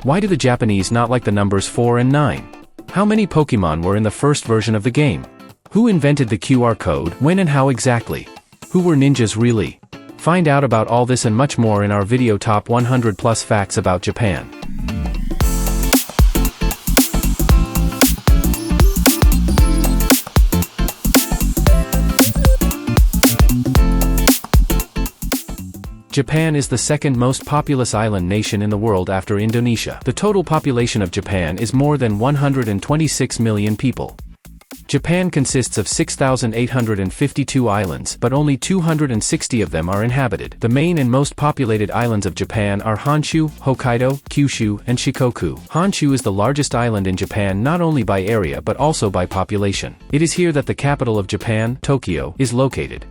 Why do the Japanese not like the numbers 4 and 9? How many Pokemon were in the first version of the game? Who invented the QR code, when and how exactly? Who were ninjas really? Find out about all this and much more in our video Top 100 Plus Facts About Japan. Japan is the second most populous island nation in the world after Indonesia. The total population of Japan is more than 126 million people. Japan consists of 6,852 islands, but only 260 of them are inhabited. The main and most populated islands of Japan are Honshu, Hokkaido, Kyushu, and Shikoku. Honshu is the largest island in Japan not only by area but also by population. It is here that the capital of Japan, Tokyo, is located.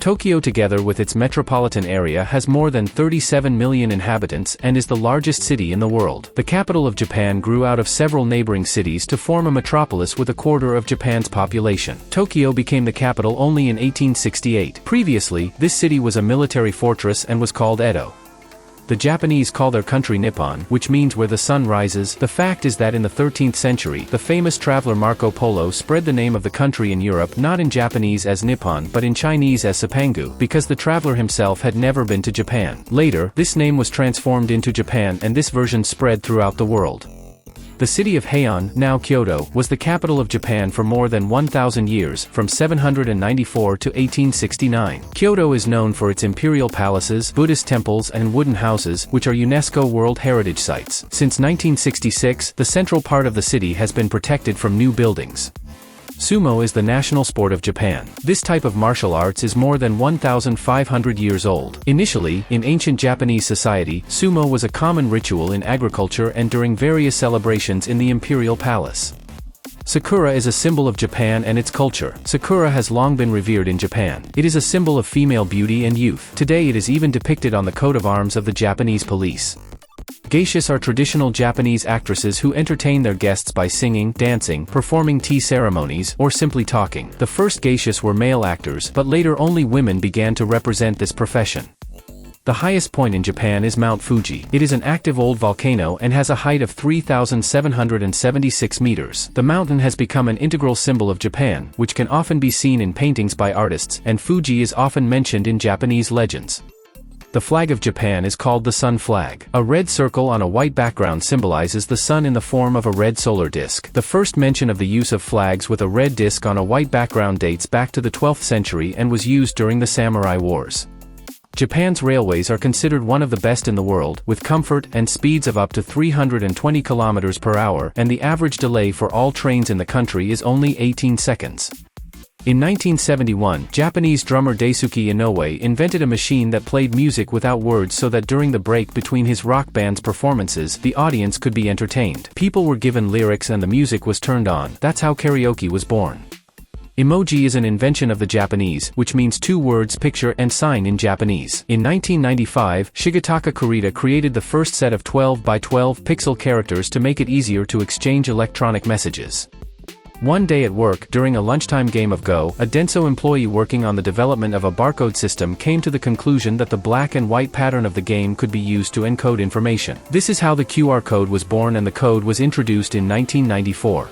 Tokyo, together with its metropolitan area, has more than 37 million inhabitants and is the largest city in the world. The capital of Japan grew out of several neighboring cities to form a metropolis with a quarter of Japan's population. Tokyo became the capital only in 1868. Previously, this city was a military fortress and was called Edo. The Japanese call their country Nippon, which means where the sun rises. The fact is that in the 13th century, the famous traveler Marco Polo spread the name of the country in Europe not in Japanese as Nippon but in Chinese as Sapangu, because the traveler himself had never been to Japan. Later, this name was transformed into Japan and this version spread throughout the world. The city of Heian, now Kyoto, was the capital of Japan for more than 1,000 years, from 794 to 1869. Kyoto is known for its imperial palaces, Buddhist temples, and wooden houses, which are UNESCO World Heritage Sites. Since 1966, the central part of the city has been protected from new buildings. Sumo is the national sport of Japan. This type of martial arts is more than 1,500 years old. Initially, in ancient Japanese society, sumo was a common ritual in agriculture and during various celebrations in the imperial palace. Sakura is a symbol of Japan and its culture. Sakura has long been revered in Japan. It is a symbol of female beauty and youth. Today it is even depicted on the coat of arms of the Japanese police. Geishas are traditional Japanese actresses who entertain their guests by singing, dancing, performing tea ceremonies, or simply talking. The first geishas were male actors, but later only women began to represent this profession. The highest point in Japan is Mount Fuji. It is an active old volcano and has a height of 3,776 meters. The mountain has become an integral symbol of Japan, which can often be seen in paintings by artists, and Fuji is often mentioned in Japanese legends. The flag of Japan is called the sun flag. A red circle on a white background symbolizes the sun in the form of a red solar disk. The first mention of the use of flags with a red disk on a white background dates back to the 12th century and was used during the Samurai Wars. Japan's railways are considered one of the best in the world, with comfort and speeds of up to 320 kilometers per hour, and the average delay for all trains in the country is only 18 seconds. In 1971, Japanese drummer Daisuke Inoue invented a machine that played music without words so that during the break between his rock band's performances, the audience could be entertained. People were given lyrics and the music was turned on. That's how karaoke was born. Emoji is an invention of the Japanese, which means two words, picture, and sign in Japanese. In 1995, Shigetaka Kurita created the first set of 12 by 12 pixel characters to make it easier to exchange electronic messages. One day at work, during a lunchtime game of Go, a Denso employee working on the development of a barcode system came to the conclusion that the black and white pattern of the game could be used to encode information. This is how the QR code was born, and the code was introduced in 1994.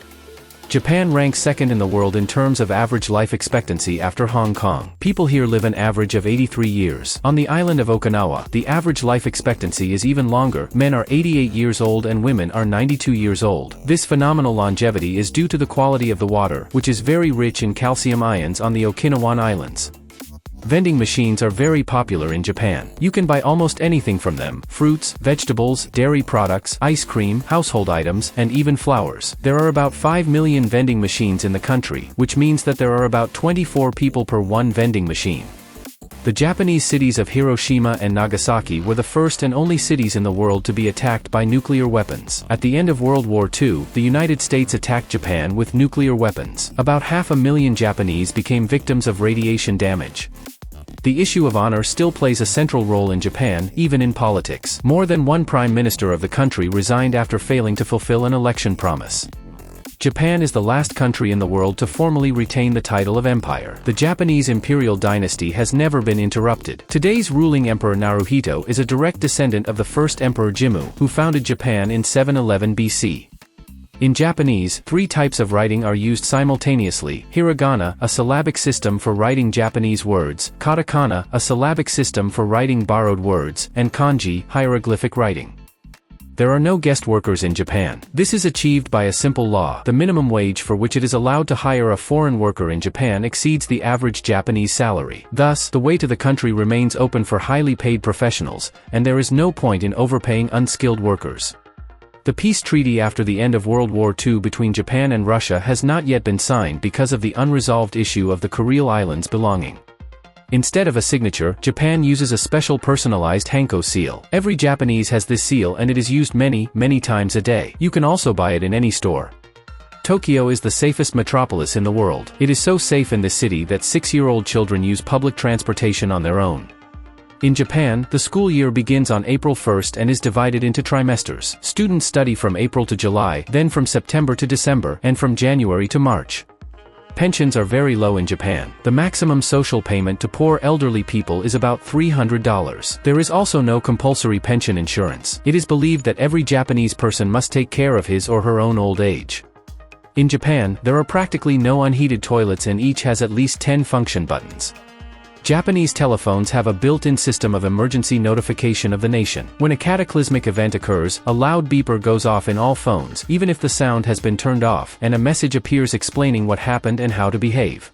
Japan ranks second in the world in terms of average life expectancy after Hong Kong. People here live an average of 83 years. On the island of Okinawa, the average life expectancy is even longer. Men are 88 years old and women are 92 years old. This phenomenal longevity is due to the quality of the water, which is very rich in calcium ions on the Okinawan Islands. Vending machines are very popular in Japan. You can buy almost anything from them: fruits, vegetables, dairy products, ice cream, household items, and even flowers. There are about 5 million vending machines in the country, which means that there are about 24 people per one vending machine. The Japanese cities of Hiroshima and Nagasaki were the first and only cities in the world to be attacked by nuclear weapons. At the end of World War II, the United States attacked Japan with nuclear weapons. About 500,000 Japanese became victims of radiation damage. The issue of honor still plays a central role in Japan, even in politics. More than one prime minister of the country resigned after failing to fulfill an election promise. Japan is the last country in the world to formally retain the title of empire. The Japanese imperial dynasty has never been interrupted. Today's ruling emperor Naruhito is a direct descendant of the first emperor Jimmu, who founded Japan in 711 BC. In Japanese, three types of writing are used simultaneously: hiragana, a syllabic system for writing Japanese words; katakana, a syllabic system for writing borrowed words; and kanji, hieroglyphic writing. There are no guest workers in Japan. This is achieved by a simple law. The minimum wage for which it is allowed to hire a foreign worker in Japan exceeds the average Japanese salary. Thus, the way to the country remains open for highly paid professionals, and there is no point in overpaying unskilled workers. The peace treaty after the end of World War II between Japan and Russia has not yet been signed because of the unresolved issue of the Kuril Islands belonging. Instead of a signature, Japan uses a special personalized Hanko seal. Every Japanese has this seal and it is used many times a day. You can also buy it in any store. Tokyo is the safest metropolis in the world. It is so safe in this city that 6-year-old children use public transportation on their own. In Japan, the school year begins on April 1st and is divided into trimesters. Students study from April to July, then from September to December, and from January to March. Pensions are very low in Japan. The maximum social payment to poor elderly people is about $300. There is also no compulsory pension insurance. It is believed that every Japanese person must take care of his or her own old age. In Japan, there are practically no unheated toilets and each has at least 10 function buttons. Japanese telephones have a built-in system of emergency notification of the nation. When a cataclysmic event occurs, a loud beeper goes off in all phones, even if the sound has been turned off, and a message appears explaining what happened and how to behave.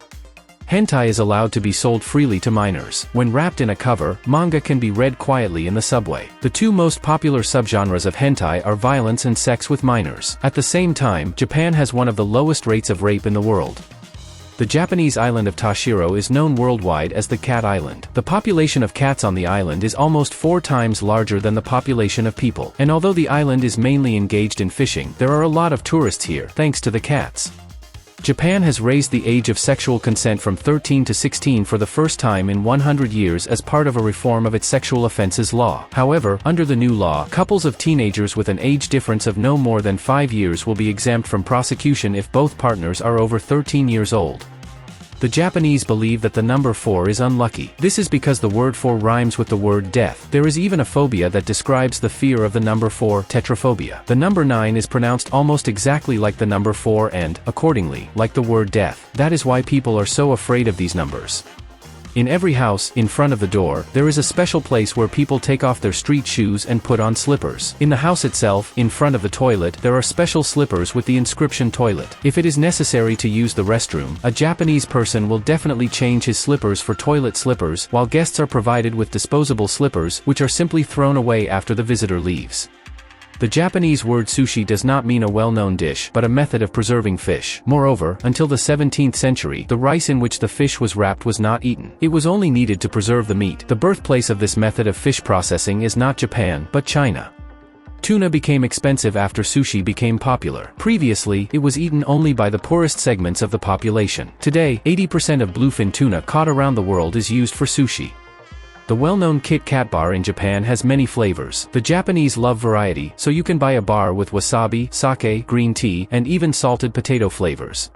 Hentai is allowed to be sold freely to minors. When wrapped in a cover, manga can be read quietly in the subway. The two most popular subgenres of hentai are violence and sex with minors. At the same time, Japan has one of the lowest rates of rape in the world. The Japanese island of Tashiro is known worldwide as the Cat Island. The population of cats on the island is almost 4 times larger than the population of people. And although the island is mainly engaged in fishing, there are a lot of tourists here, thanks to the cats. Japan has raised the age of sexual consent from 13 to 16 for the first time in 100 years as part of a reform of its sexual offenses law. However, under the new law, couples of teenagers with an age difference of no more than 5 years will be exempt from prosecution if both partners are over 13 years old. The Japanese believe that the number 4 is unlucky. This is because the word 4 rhymes with the word death. There is even a phobia that describes the fear of the number 4, tetraphobia. The number 9 is pronounced almost exactly like the number 4 and, accordingly, like the word death. That is why people are so afraid of these numbers. In every house, in front of the door, there is a special place where people take off their street shoes and put on slippers. In the house itself, in front of the toilet, there are special slippers with the inscription toilet. If it is necessary to use the restroom, a Japanese person will definitely change his slippers for toilet slippers, while guests are provided with disposable slippers, which are simply thrown away after the visitor leaves. The Japanese word sushi does not mean a well-known dish, but a method of preserving fish. Moreover, until the 17th century, the rice in which the fish was wrapped was not eaten. It was only needed to preserve the meat. The birthplace of this method of fish processing is not Japan, but China. Tuna became expensive after sushi became popular. Previously, it was eaten only by the poorest segments of the population. Today, 80% of bluefin tuna caught around the world is used for sushi. The well-known Kit Kat bar in Japan has many flavors. The Japanese love variety, so you can buy a bar with wasabi, sake, green tea, and even salted potato flavors.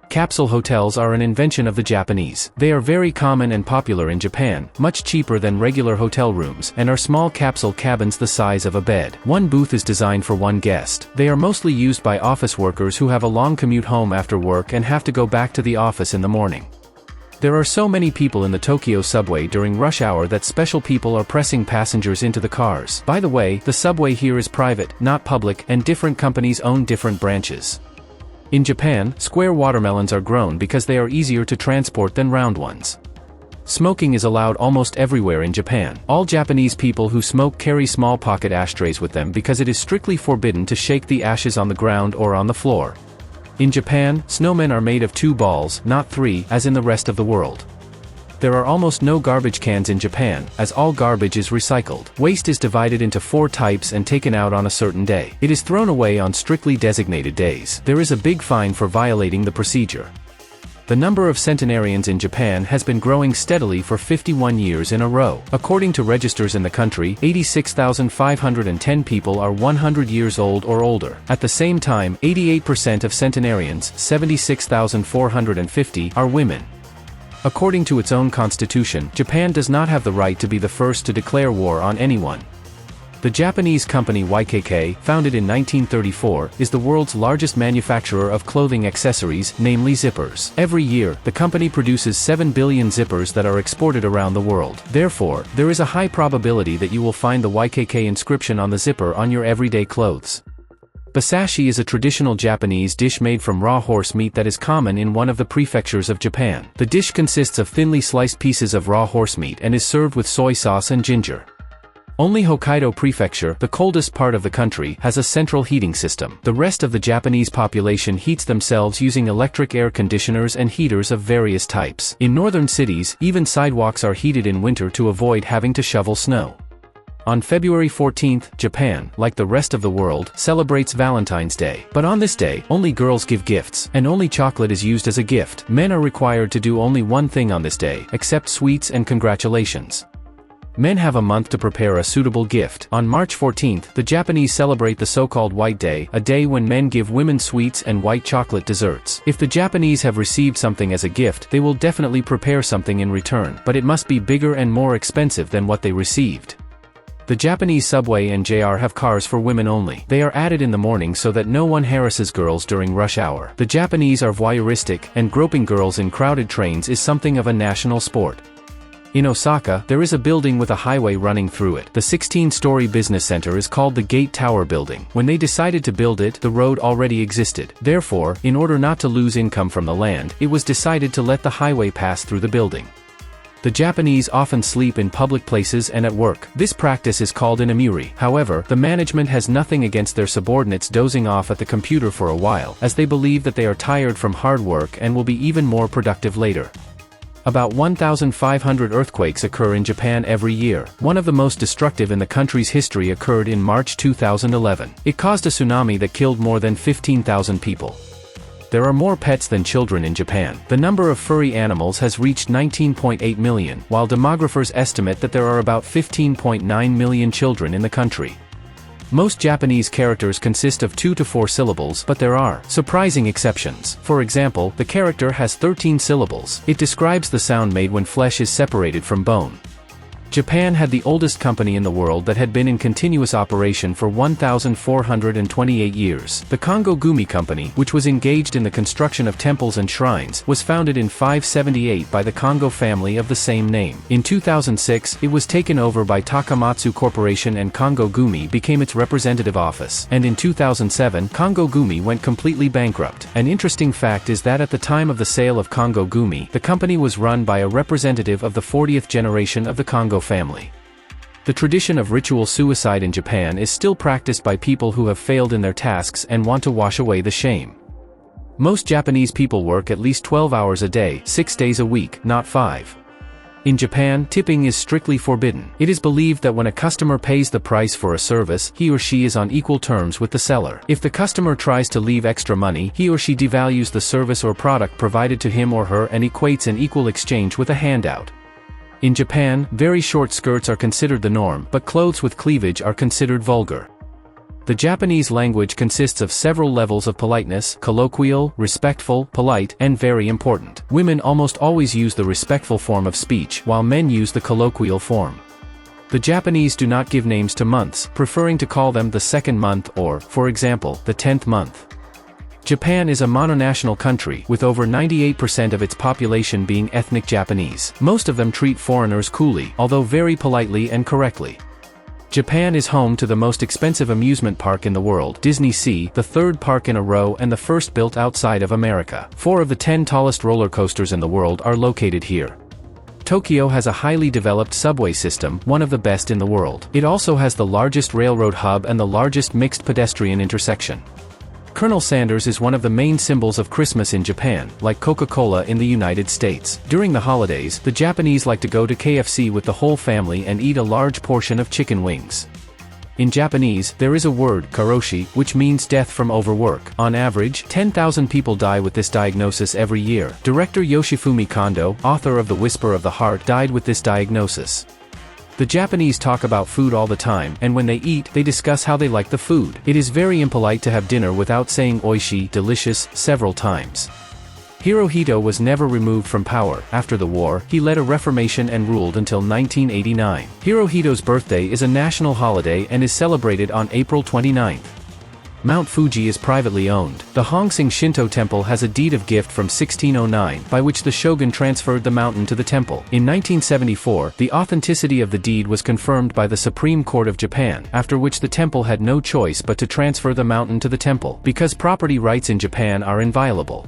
Capsule hotels are an invention of the Japanese. They are very common and popular in Japan, much cheaper than regular hotel rooms, and are small capsule cabins the size of a bed. One booth is designed for one guest. They are mostly used by office workers who have a long commute home after work and have to go back to the office in the morning. There are so many people in the Tokyo subway during rush hour that special people are pressing passengers into the cars. By the way, the subway here is private, not public, and different companies own different branches. In Japan, square watermelons are grown because they are easier to transport than round ones. Smoking is allowed almost everywhere in Japan. All Japanese people who smoke carry small pocket ashtrays with them because it is strictly forbidden to shake the ashes on the ground or on the floor. In Japan, snowmen are made of 2 balls, not 3, as in the rest of the world. There are almost no garbage cans in Japan, as all garbage is recycled. Waste is divided into 4 types and taken out on a certain day. It is thrown away on strictly designated days. There is a big fine for violating the procedure. The number of centenarians in Japan has been growing steadily for 51 years in a row. According to registers in the country, 86,510 people are 100 years old or older. At the same time, 88% of centenarians, 76,450, are women. According to its own constitution, Japan does not have the right to be the first to declare war on anyone. The Japanese company YKK, founded in 1934, is the world's largest manufacturer of clothing accessories, namely zippers. Every year, the company produces 7 billion zippers that are exported around the world. Therefore, there is a high probability that you will find the YKK inscription on the zipper on your everyday clothes. Basashi is a traditional Japanese dish made from raw horse meat that is common in one of the prefectures of Japan. The dish consists of thinly sliced pieces of raw horse meat and is served with soy sauce and ginger. Only Hokkaido Prefecture, the coldest part of the country, has a central heating system. The rest of the Japanese population heats themselves using electric air conditioners and heaters of various types. In northern cities, even sidewalks are heated in winter to avoid having to shovel snow. On February 14th, Japan, like the rest of the world, celebrates Valentine's Day. But on this day, only girls give gifts, and only chocolate is used as a gift. Men are required to do only one thing on this day, accept sweets and congratulations. Men have a month to prepare a suitable gift. On March 14th, the Japanese celebrate the so-called White Day, a day when men give women sweets and white chocolate desserts. If the Japanese have received something as a gift, they will definitely prepare something in return, but it must be bigger and more expensive than what they received. The Japanese subway and JR have cars for women only. They are added in the morning so that no one harasses girls during rush hour. The Japanese are voyeuristic, and groping girls in crowded trains is something of a national sport. In Osaka, there is a building with a highway running through it. The 16-story business center is called the Gate Tower Building. When they decided to build it, the road already existed. Therefore, in order not to lose income from the land, it was decided to let the highway pass through the building. The Japanese often sleep in public places and at work. This practice is called an amuri. However, the management has nothing against their subordinates dozing off at the computer for a while, as they believe that they are tired from hard work and will be even more productive later. About 1,500 earthquakes occur in Japan every year. One of the most destructive in the country's history occurred in March 2011. It caused a tsunami that killed more than 15,000 people. There are more pets than children in Japan. The number of furry animals has reached 19.8 million, while demographers estimate that there are about 15.9 million children in the country. Most Japanese characters consist of 2 to 4 syllables, but there are surprising exceptions. For example, the character has 13 syllables. It describes the sound made when flesh is separated from bone. Japan had the oldest company in the world that had been in continuous operation for 1,428 years. The Kongo Gumi Company, which was engaged in the construction of temples and shrines, was founded in 578 by the Kongo family of the same name. In 2006, it was taken over by Takamatsu Corporation and Kongo Gumi became its representative office. And in 2007, Kongo Gumi went completely bankrupt. An interesting fact is that at the time of the sale of Kongo Gumi, the company was run by a representative of the 40th generation of the Kongo family. The tradition of ritual suicide in Japan is still practiced by people who have failed in their tasks and want to wash away the shame. Most Japanese people work at least 12 hours a day, 6 days a week, not 5. In Japan, tipping is strictly forbidden. It is believed that when a customer pays the price for a service, he or she is on equal terms with the seller. If the customer tries to leave extra money, he or she devalues the service or product provided to him or her and equates an equal exchange with a handout. In Japan, very short skirts are considered the norm, but clothes with cleavage are considered vulgar. The Japanese language consists of several levels of politeness: colloquial, respectful, polite, and very important. Women almost always use the respectful form of speech, while men use the colloquial form. The Japanese do not give names to months, preferring to call them the second month or, for example, the 10th month. Japan is a mononational country, with over 98% of its population being ethnic Japanese. Most of them treat foreigners coolly, although very politely and correctly. Japan is home to the most expensive amusement park in the world, Disney Sea, the third park in a row and the first built outside of America. 4 of the 10 tallest roller coasters in the world are located here. Tokyo has a highly developed subway system, one of the best in the world. It also has the largest railroad hub and the largest mixed pedestrian intersection. Colonel Sanders is one of the main symbols of Christmas in Japan, like Coca-Cola in the United States. During the holidays, the Japanese like to go to KFC with the whole family and eat a large portion of chicken wings. In Japanese, there is a word, karoshi, which means death from overwork. On average, 10,000 people die with this diagnosis every year. Director Yoshifumi Kondo, author of The Whisper of the Heart, died with this diagnosis. The Japanese talk about food all the time, and when they eat, they discuss how they like the food. It is very impolite to have dinner without saying oishi, delicious, several times. Hirohito was never removed from power. After the war, he led a reformation and ruled until 1989. Hirohito's birthday is a national holiday and is celebrated on April 29th. Mount Fuji is privately owned. The Hongsing Shinto Temple has a deed of gift from 1609, by which the shogun transferred the mountain to the temple. In 1974, the authenticity of the deed was confirmed by the Supreme Court of Japan, after which the temple had no choice but to transfer the mountain to the temple, because property rights in Japan are inviolable.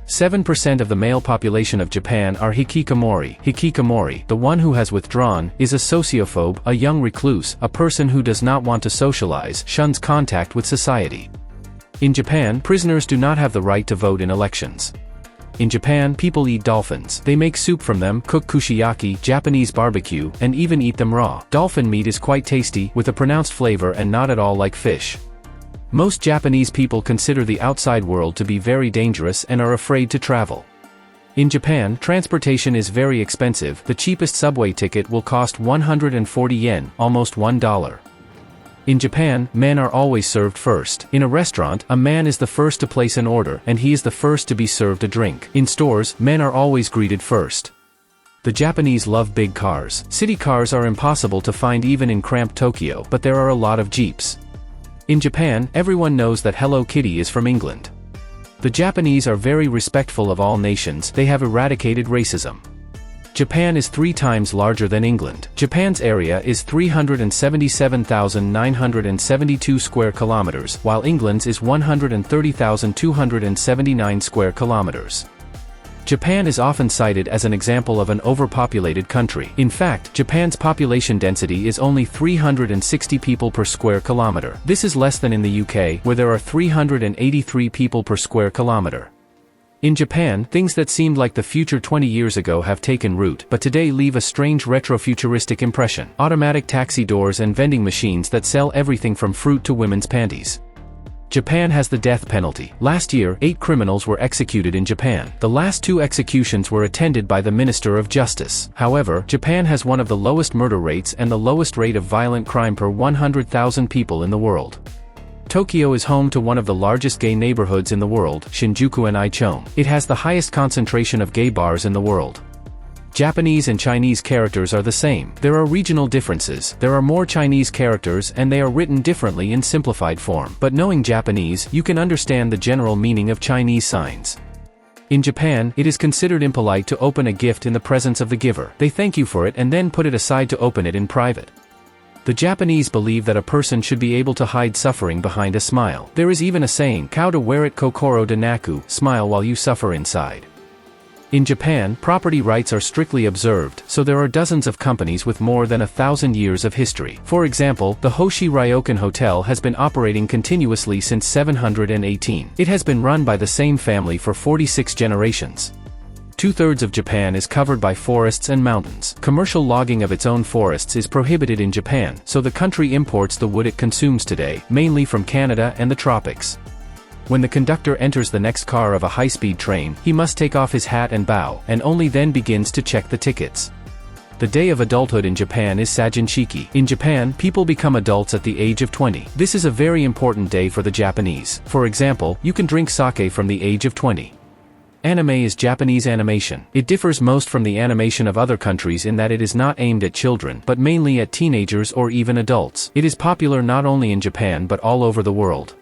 7% of the male population of Japan are hikikomori. Hikikomori, the one who has withdrawn, is a sociophobe, a young recluse, a person who does not want to socialize, shuns contact with society. In Japan, prisoners do not have the right to vote in elections. In Japan, people eat dolphins. They make soup from them, cook kushiyaki, Japanese barbecue, and even eat them raw. Dolphin meat is quite tasty, with a pronounced flavor and not at all like fish. Most Japanese people consider the outside world to be very dangerous and are afraid to travel. In Japan, transportation is very expensive. The cheapest subway ticket will cost 140 yen, almost $1. In Japan, men are always served first. In a restaurant, a man is the first to place an order, and he is the first to be served a drink. In stores, men are always greeted first. The Japanese love big cars. City cars are impossible to find even in cramped Tokyo, but there are a lot of jeeps. In Japan, everyone knows that Hello Kitty is from England. The Japanese are very respectful of all nations. They have eradicated racism. Japan is 3 times larger than England. Japan's area is 377,972 square kilometers, while England's is 130,279 square kilometers. Japan is often cited as an example of an overpopulated country. In fact, Japan's population density is only 360 people per square kilometer. This is less than in the UK, where there are 383 people per square kilometer. In Japan, things that seemed like the future 20 years ago have taken root, but today leave a strange retro-futuristic impression. Automatic taxi doors and vending machines that sell everything from fruit to women's panties. Japan has the death penalty. Last year, 8 criminals were executed in Japan. The last 2 executions were attended by the Minister of Justice. However, Japan has one of the lowest murder rates and the lowest rate of violent crime per 100,000 people in the world. Tokyo is home to one of the largest gay neighborhoods in the world, Shinjuku and Ichome. It has the highest concentration of gay bars in the world. Japanese and Chinese characters are the same. There are regional differences. There are more Chinese characters and they are written differently in simplified form. But knowing Japanese, you can understand the general meaning of Chinese signs. In Japan, it is considered impolite to open a gift in the presence of the giver. They thank you for it and then put it aside to open it in private. The Japanese believe that a person should be able to hide suffering behind a smile. There is even a saying, "Kao to wear it kokoro de naku," smile while you suffer inside. In Japan, property rights are strictly observed, so there are dozens of companies with more than 1,000 years of history. For example, the Hoshi Ryokan Hotel has been operating continuously since 718. It has been run by the same family for 46 generations. 2/3 of Japan is covered by forests and mountains. Commercial logging of its own forests is prohibited in Japan, so the country imports the wood it consumes today, mainly from Canada and the tropics. When the conductor enters the next car of a high-speed train, he must take off his hat and bow, and only then begins to check the tickets. The day of adulthood in Japan is Sajinshiki. In Japan, people become adults at the age of 20. This is a very important day for the Japanese. For example, you can drink sake from the age of 20. Anime is Japanese animation. It differs most from the animation of other countries in that it is not aimed at children, but mainly at teenagers or even adults. It is popular not only in Japan but all over the world.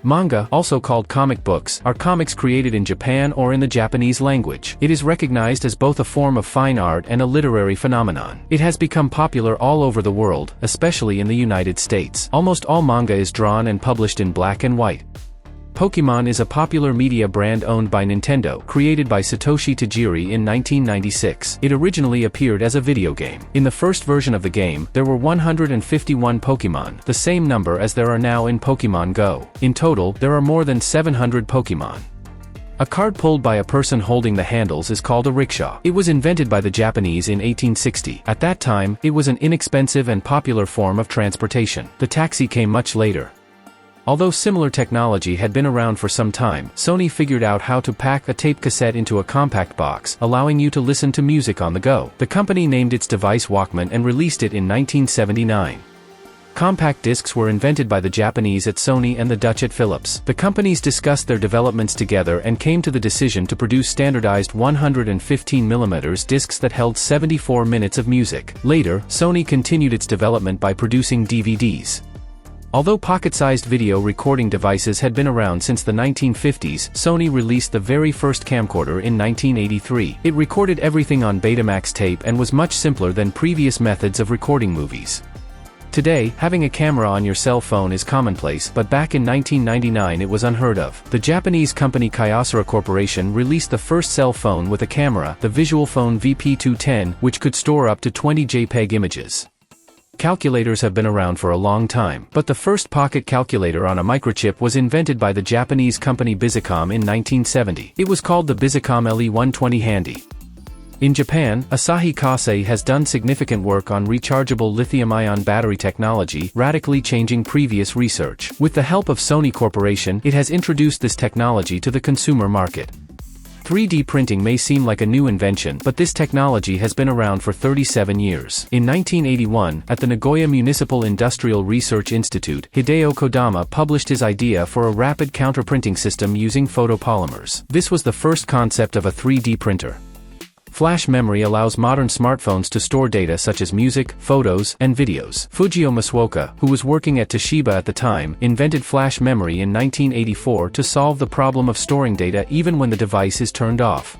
Manga, also called comic books, are comics created in Japan or in the Japanese language. It is recognized as both a form of fine art and a literary phenomenon. It has become popular all over the world, especially in the United States. Almost all manga is drawn and published in black and white. Pokémon is a popular media brand owned by Nintendo, created by Satoshi Tajiri in 1996. It originally appeared as a video game. In the first version of the game, there were 151 Pokémon, the same number as there are now in Pokémon Go. In total, there are more than 700 Pokémon. A cart pulled by a person holding the handles is called a rickshaw. It was invented by the Japanese in 1860. At that time, it was an inexpensive and popular form of transportation. The taxi came much later. Although similar technology had been around for some time, Sony figured out how to pack a tape cassette into a compact box, allowing you to listen to music on the go. The company named its device Walkman and released it in 1979. Compact discs were invented by the Japanese at Sony and the Dutch at Philips. The companies discussed their developments together and came to the decision to produce standardized 115mm discs that held 74 minutes of music. Later, Sony continued its development by producing DVDs. Although pocket-sized video recording devices had been around since the 1950s, Sony released the very first camcorder in 1983. It recorded everything on Betamax tape and was much simpler than previous methods of recording movies. Today, having a camera on your cell phone is commonplace, but back in 1999 it was unheard of. The Japanese company Kyocera Corporation released the first cell phone with a camera, the Visualphone VP210, which could store up to 20 JPEG images. Calculators have been around for a long time, but the first pocket calculator on a microchip was invented by the Japanese company Bizicom in 1970. It was called the Bizicom LE120 Handy. In Japan, Asahi Kasei has done significant work on rechargeable lithium-ion battery technology, radically changing previous research. With the help of Sony Corporation, it has introduced this technology to the consumer market. 3D printing may seem like a new invention, but this technology has been around for 37 years. In 1981, at the Nagoya Municipal Industrial Research Institute, Hideo Kodama published his idea for a rapid counterprinting system using photopolymers. This was the first concept of a 3D printer. Flash memory allows modern smartphones to store data such as music, photos, and videos. Fujio Masuoka, who was working at Toshiba at the time, invented flash memory in 1984 to solve the problem of storing data even when the device is turned off.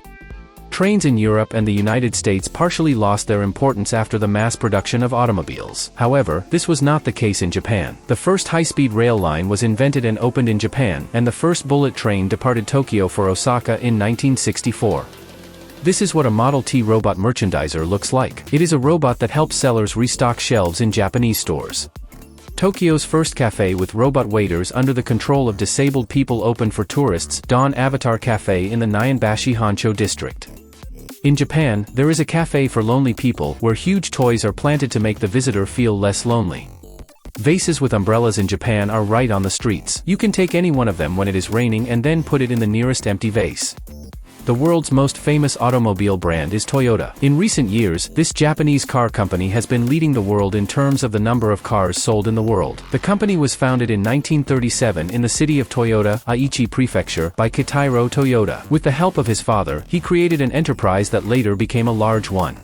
Trains in Europe and the United States partially lost their importance after the mass production of automobiles. However, this was not the case in Japan. The first high-speed rail line was invented and opened in Japan, and the first bullet train departed Tokyo for Osaka in 1964. This is what a Model T robot merchandiser looks like. It is a robot that helps sellers restock shelves in Japanese stores. Tokyo's first cafe with robot waiters under the control of disabled people opened for tourists, Dawn Avatar Cafe in the Nyanbashi Honcho district. In Japan, there is a cafe for lonely people, where huge toys are planted to make the visitor feel less lonely. Vases with umbrellas in Japan are right on the streets. You can take any one of them when it is raining and then put it in the nearest empty vase. The world's most famous automobile brand is Toyota. In recent years, this Japanese car company has been leading the world in terms of the number of cars sold in the world. The company was founded in 1937 in the city of Toyota, Aichi Prefecture, by Kitaro Toyota. With the help of his father, he created an enterprise that later became a large one.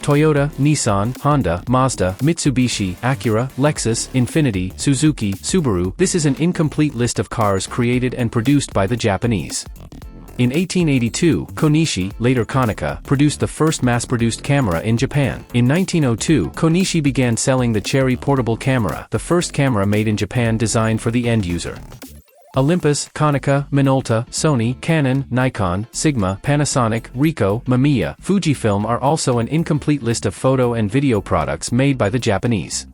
Toyota, Nissan, Honda, Mazda, Mitsubishi, Acura, Lexus, Infiniti, Suzuki, Subaru. This is an incomplete list of cars created and produced by the Japanese. In 1882, Konishi, later Konica, produced the first mass-produced camera in Japan. In 1902, Konishi began selling the Cherry portable camera, the first camera made in Japan designed for the end user. Olympus, Konica, Minolta, Sony, Canon, Nikon, Sigma, Panasonic, Ricoh, Mamiya, Fujifilm are also an incomplete list of photo and video products made by the Japanese.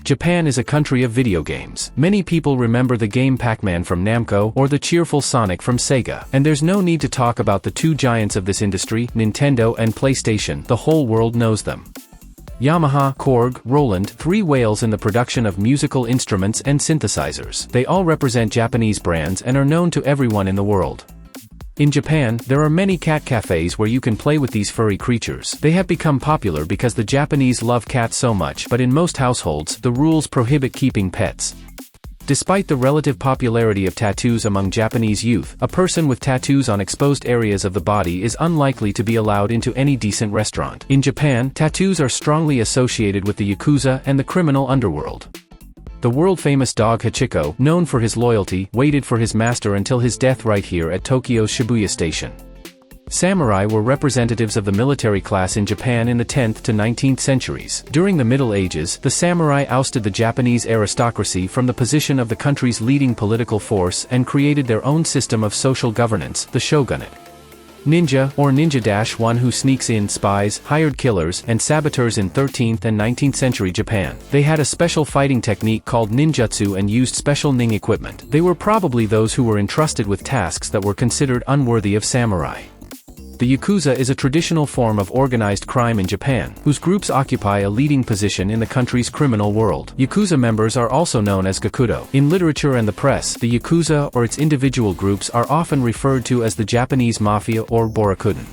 Japan is a country of video games. Many people remember the game Pac-Man from Namco or the cheerful Sonic from Sega. And there's no need to talk about the two giants of this industry, Nintendo and PlayStation. The whole world knows them. Yamaha, Korg, Roland, three whales in the production of musical instruments and synthesizers. They all represent Japanese brands and are known to everyone in the world. In Japan, there are many cat cafes where you can play with these furry creatures. They have become popular because the Japanese love cats so much, but in most households, the rules prohibit keeping pets. Despite the relative popularity of tattoos among Japanese youth, a person with tattoos on exposed areas of the body is unlikely to be allowed into any decent restaurant. In Japan, tattoos are strongly associated with the Yakuza and the criminal underworld. The world-famous dog Hachiko, known for his loyalty, waited for his master until his death right here at Tokyo's Shibuya Station. Samurai were representatives of the military class in Japan in the 10th to 19th centuries. During the Middle Ages, the samurai ousted the Japanese aristocracy from the position of the country's leading political force and created their own system of social governance, the shogunate. Ninja, or ninja-one who sneaks in, spies, hired killers, and saboteurs in 13th and 19th century Japan. They had a special fighting technique called ninjutsu and used special ning equipment. They were probably those who were entrusted with tasks that were considered unworthy of samurai. The Yakuza is a traditional form of organized crime in Japan, whose groups occupy a leading position in the country's criminal world. Yakuza members are also known as gakudo. In literature and the press, the Yakuza or its individual groups are often referred to as the Japanese mafia or borakuden.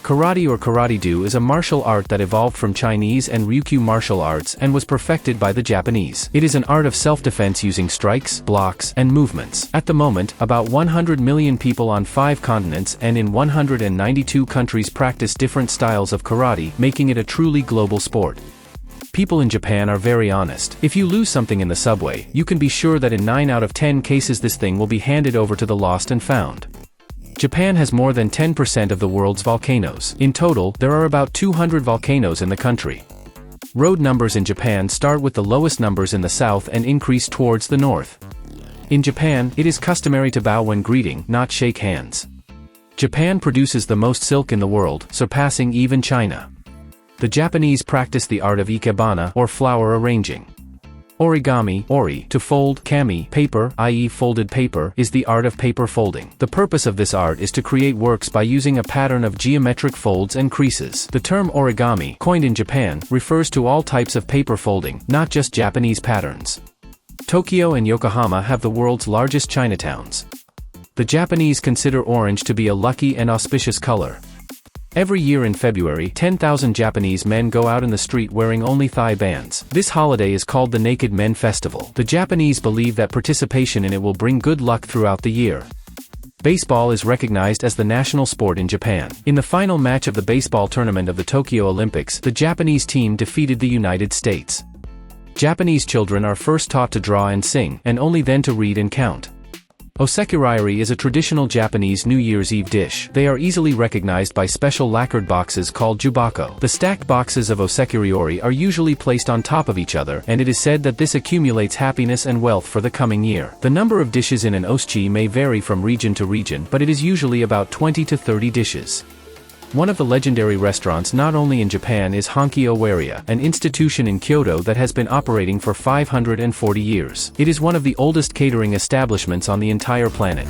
Karate or karate-do is a martial art that evolved from Chinese and Ryukyu martial arts and was perfected by the Japanese. It is an art of self-defense using strikes, blocks, and movements. At the moment, about 100 million people on 5 continents and in 192 countries practice different styles of karate, making it a truly global sport. People in Japan are very honest. If you lose something in the subway, you can be sure that in 9 out of 10 cases this thing will be handed over to the lost and found. Japan has more than 10% of the world's volcanoes. In total, there are about 200 volcanoes in the country. Road numbers in Japan start with the lowest numbers in the south and increase towards the north. In Japan, it is customary to bow when greeting, not shake hands. Japan produces the most silk in the world, surpassing even China. The Japanese practice the art of ikebana, or flower arranging. Origami, ori, to fold, kami, paper, i.e. folded paper, is the art of paper folding. The purpose of this art is to create works by using a pattern of geometric folds and creases. The term origami, coined in Japan, refers to all types of paper folding, not just Japanese patterns. Tokyo and Yokohama have the world's largest Chinatowns. The Japanese consider orange to be a lucky and auspicious color. Every year in February, 10,000 Japanese men go out in the street wearing only thigh bands. This holiday is called the Naked Men Festival. The Japanese believe that participation in it will bring good luck throughout the year. Baseball is recognized as the national sport in Japan. In the final match of the baseball tournament of the Tokyo Olympics, the Japanese team defeated the United States. Japanese children are first taught to draw and sing, and only then to read and count. Osekiriri is a traditional Japanese New Year's Eve dish. They are easily recognized by special lacquered boxes called jubako. The stacked boxes of osekiriri are usually placed on top of each other, and it is said that this accumulates happiness and wealth for the coming year. The number of dishes in an osechi may vary from region to region, but it is usually about 20 to 30 dishes. One of the legendary restaurants not only in Japan is Honki Owaria, an institution in Kyoto that has been operating for 540 years. It is one of the oldest catering establishments on the entire planet.